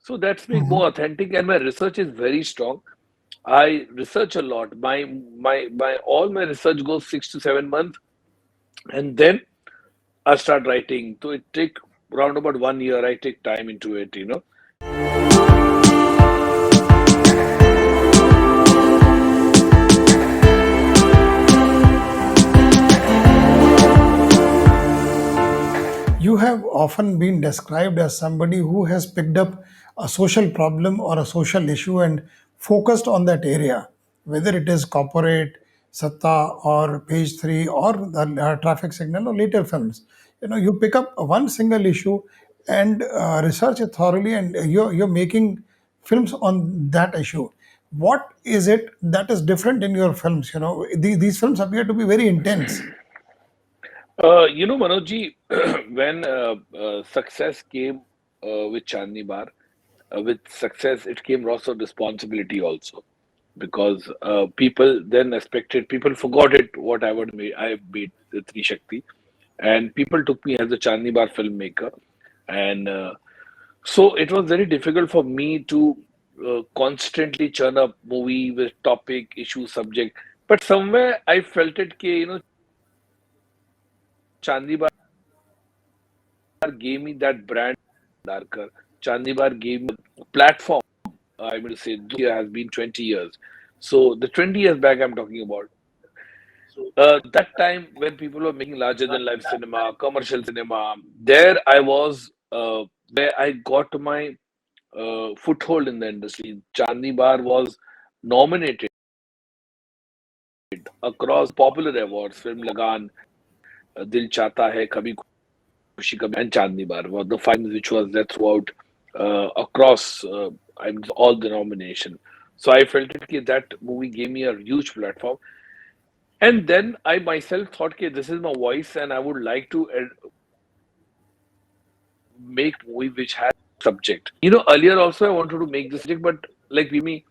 So that's make Hmm. more authentic, and my research is very strong. I research a lot. My all my research goes 6 to 7 months, and then I start writing. So it take around about 1 year. I take time into it. You have often been described as somebody who has picked up a social problem or a social issue and focused on that area, whether it is corporate, Satta, or Page 3, or the traffic signal, or later films. You pick up one single issue and research it thoroughly, and you're making films on that issue. What is it that is different in your films? These films appear to be very intense. Manojji, when success came with Chandni Bar, with success, it came lots of responsibility also, because people forgot it what I made the Tri Shakti, and people took me as a Chandni Bar filmmaker, and so it was very difficult for me to constantly churn up movie with topic, issue, subject. But somewhere I felt it, Chandni Bar gave me that brand, Bhandarkar. Chandni Bar gave me a platform. I will say, year has been 20 years. So the 20 years back I'm talking about. That time when people were making larger than life cinema, commercial cinema, there I was, where I got my foothold in the industry. Chandni Bar was nominated across popular awards. Film Lagan, Dil Chahta Hai, Kabhi Khushi Kabhi, and Chandni Bar were the five which was there throughout, across, all the nomination. So I felt it that movie gave me a huge platform. And then I myself thought, okay, this is my voice, and I would like to make movie which has subject. Earlier also I wanted to make this subject, but like we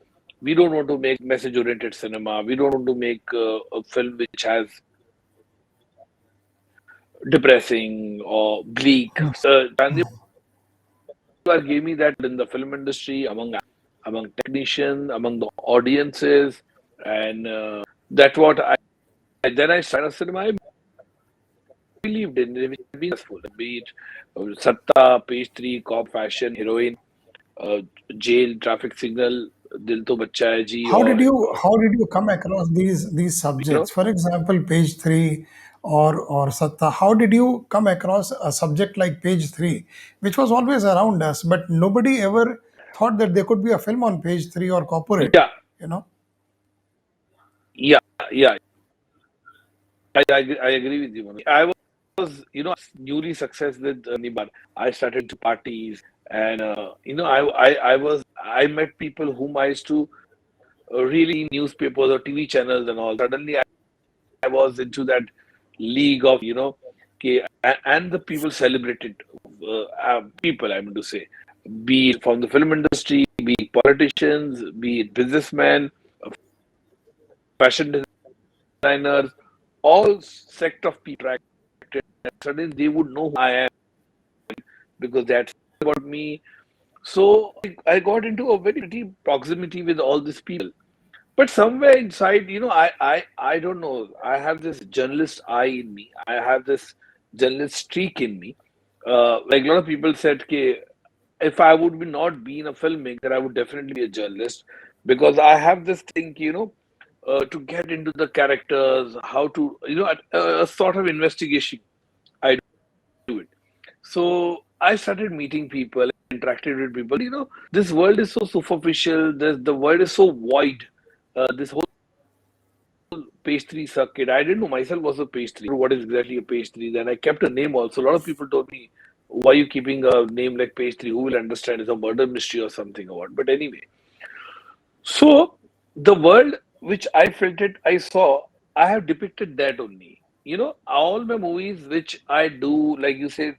don't want to make message-oriented cinema. We don't want to make a film which has depressing or bleak. So Chandni gave me that in the film industry, among technicians, among the audiences, and that's what I. Then I started cinema. I believed in it, which has been successful. Be it Satta, Page 3, Cop Fashion, Heroine, uh, Jail, Traffic Signal, Dil To Bachcha Hai Ji, or How did you come across these you subjects? know, For example, Page 3 or Satta. How did you come across a subject like Page 3, which was always around us, but nobody ever thought that there could be a film on Page 3 or corporate? yeah, You know. yeah, yeah. I agree with you, Manoj. I was, newly success with Nibar. I started to parties, and I met people whom I used to really newspapers or TV channels and all. Suddenly, I was into that league of, okay, and the people celebrated, people, I mean to say, be it from the film industry, be it politicians, be it businessmen, fashion designers, all sect of people attracted. Suddenly, they would know who I am because they had about me. So I got into a very pretty proximity with all these people. But somewhere inside, I don't know. I have this journalist eye in me. I have this journalist streak in me. Like a lot of people said, okay, if I would be not being a filmmaker, I would definitely be a journalist, because I have this thing, to get into the characters, how to, a sort of investigation. I do it. So I started meeting people, interacted with people. This world is so superficial. The world is so void. This whole pastry circuit. I didn't know myself was a pastry. What is exactly a pastry? Then I kept a name also. A lot of people told me, why are you keeping a name like pastry? Who will understand? It's a murder mystery or something or what. But anyway, so the world which I felt it, I saw, I have depicted that only. All my movies which I do, like you say,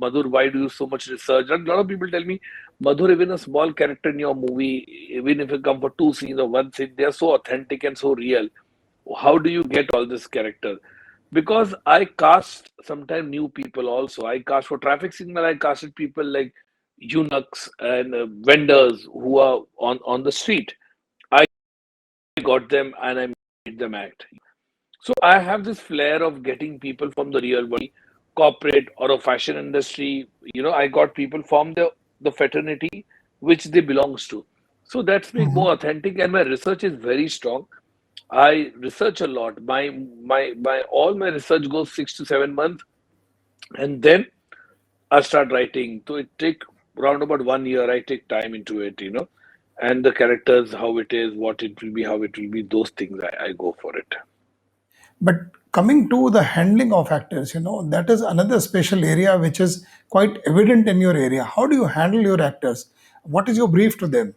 Madhur, why do you so much research? And a lot of people tell me, Madhur, even a small character in your movie, even if you come for two scenes or one scene, they are so authentic and so real. How do you get all this character? Because I cast sometimes new people also. I cast for Traffic Signal, I casted people like eunuchs and vendors who are on the street. I got them and I made them act. So I have this flair of getting people from the real world, corporate or a fashion industry. I got people from the fraternity which they belongs to. So that's me Mhm. more authentic, and my research is very strong. I research a lot. My all my research goes 6 to 7 months, and then I start writing. So it take around about 1 year. I take time into it, and the characters, how it is, what it will be, how it will be. Those things I go for it. But coming to the handling of actors, that is another special area which is quite evident in your area. How do you handle your actors? What is your brief to them?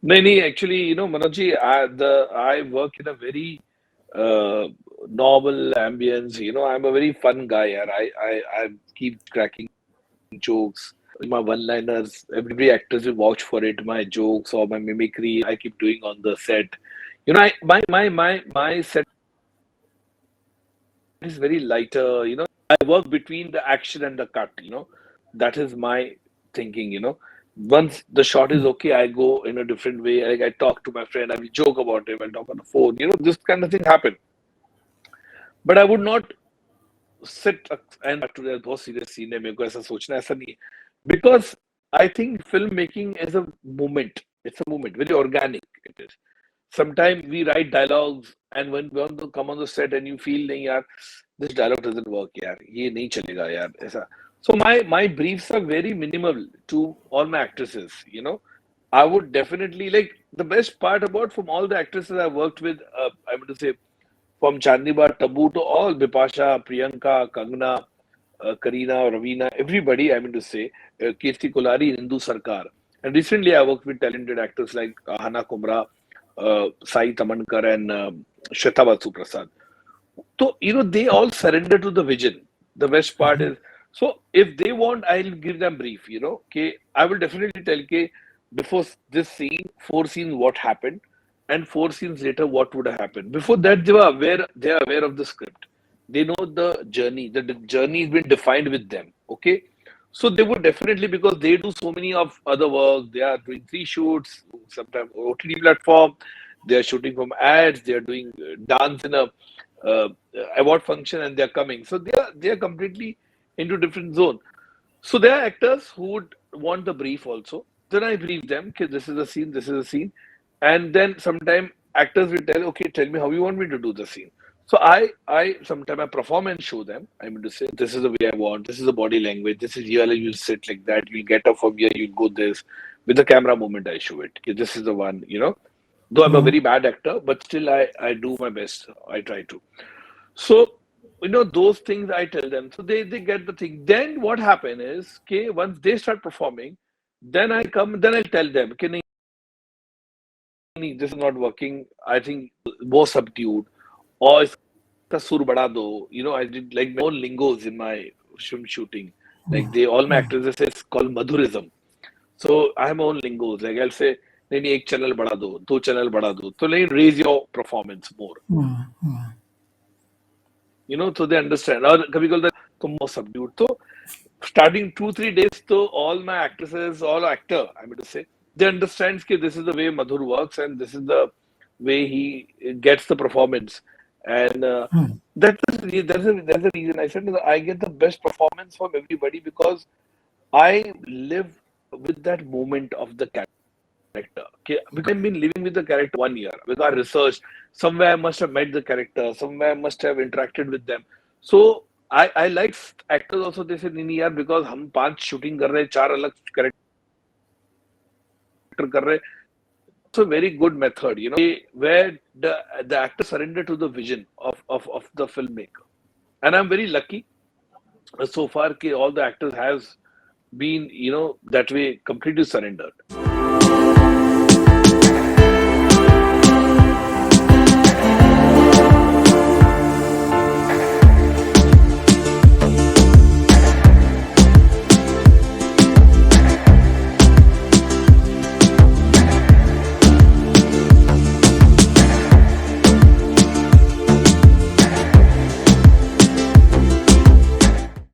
No, no, actually, Manoj, I work in a very uh, normal ambience. I'm a very fun guy, and I keep cracking jokes. My one-liners, every actors will vouch for it. My jokes or my mimicry, I keep doing on the set. My set is very lighter. I work between the action and the cut. That is my thinking. Once the shot is okay, I go in a different way. Like I talk to my friend, I will joke about him, I'll talk on the phone. This kind of thing happen. But I would not sit and to that बहुत serious scene है मेरे को ऐसा सोचना ऐसा नहीं है because I think filmmaking is a movement. It's a movement, very organic it is. Sometimes we write dialogues and when we want to come on the set and you feel नहीं यार this dialogue doesn't work यार ये नहीं चलेगा यार ऐसा. So my briefs are very minimal to all my actresses. I would definitely like the best part about from all the actresses I worked with. I'm going to say from Chandibar, Tabu to all Bipasha, Priyanka, Kangana, Kareena, Ravina, everybody, I mean to say, Kirti Kolari, Indu Sarkar. And recently I worked with talented actors like Hana Kumra, Sai Tamankar, and Shweta Basu Prasad. So, they all surrender to the vision. The best part is, so if they want, I'll give them brief. Okay, I will definitely tell, okay, before this scene, 4 scenes, what happened, and 4 scenes later, what would have happened. Before that, they are aware of the script. They know the journey. The journey has been defined with them. Okay, so they would definitely, because they do so many of other work. They are doing 3 shoots, sometimes OTT platform. They are shooting from ads. They are doing dance in a uh, award function, and they're coming. So they are completely into different zone. So there are actors who would want the brief also. Then I brief them, okay, this is a scene, this is a scene. And then sometime actors will tell, okay, tell me how you want me to do the scene. So I sometimes I perform and show them. I mean to say, this is the way I want, this is the body language, this is here, you'll sit like that, you'll get up from here, you'll go this. With the camera movement, I show it. Okay, this is the one. Though I'm a Mhm. very bad actor, but still I do my best. I try to. So, those things I tell them. So they get the thing. Then what happen is, okay, once they start performing, then I come, then I'll tell them, okay, nahi, nahi, this is not working. I think more subdued. Or iska sur bada do. I did like my own lingos in my shooting. Like all my actors say it's called Madhurism. So I have my own lingos. Like I'll say, nahi, nahi, ek channel bada do channel bada do. So like raise your performance more. So they understand. Or कभी बोलता है तुम more subdued. So starting 2 3 days, so all my actresses, all actor, I mean to say, they understands that this is the way Madhur works and this is the way he gets the performance. And that's the reason I said that I get the best performance from everybody because I live with that moment of the character. Okay, because I've been living with the character 1 year. Because I researched, somewhere I must have met the character, somewhere I must have interacted with them. So I like actors also. They say नहीं नहीं यार because हम 5 shooting कर रहे हैं 4 अलग character कर रहे हैं. It's a very good method, where the actor surrender to the vision of the filmmaker. And I'm very lucky so far. All the actors has been that way completely surrendered.